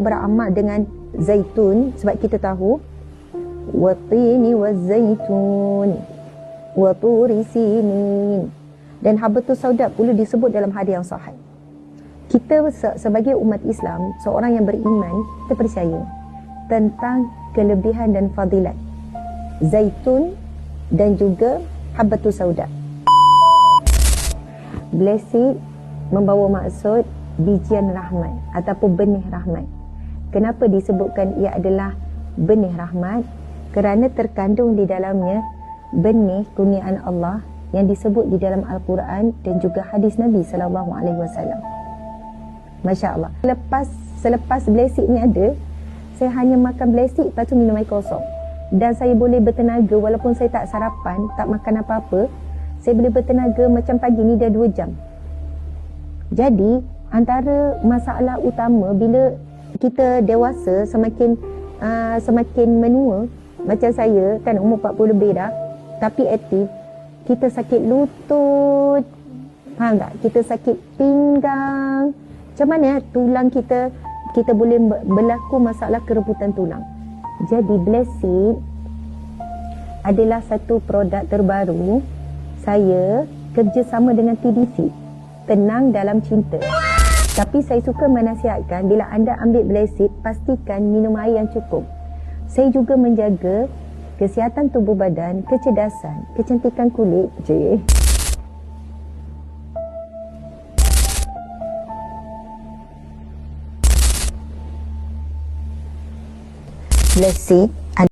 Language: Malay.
beramal dengan zaitun, sebab kita tahu watini wazaitun wa turi sinin, dan habatus sauda pula disebut dalam hadis yang sahih. Kita sebagai umat Islam, seorang yang beriman, kita percaya tentang kelebihan dan fadilat zaitun dan juga habatus sauda. Blessed membawa maksud bijian rahmat ataupun benih rahmat. Kenapa disebutkan ia adalah benih rahmat? Kerana terkandung di dalamnya benih kurniaan Allah yang disebut di dalam Al-Quran dan juga hadis Nabi SAW. Masya Allah. Selepas blessed ni ada, saya hanya makan blessed, lepas tu minum air kosong. Dan saya boleh bertenaga walaupun saya tak sarapan, tak makan apa-apa. Saya boleh bertenaga macam pagi ni dah 2 jam. Jadi, antara masalah utama bila kita dewasa, semakin menua, macam saya kan umur 40 lebih dah, tapi aktif, kita sakit lutut, faham tak? Kita sakit pinggang. Macam mana tulang kita boleh berlaku masalah kerebutan tulang. Jadi Blessed adalah satu produk terbaru saya kerjasama dengan TDC, Tenang Dalam Cinta. Tapi saya suka menasihatkan bila anda ambil Blessed, pastikan minum air yang cukup. Saya juga menjaga kesihatan tubuh badan, kecerdasan, kecantikan kulit. Blessed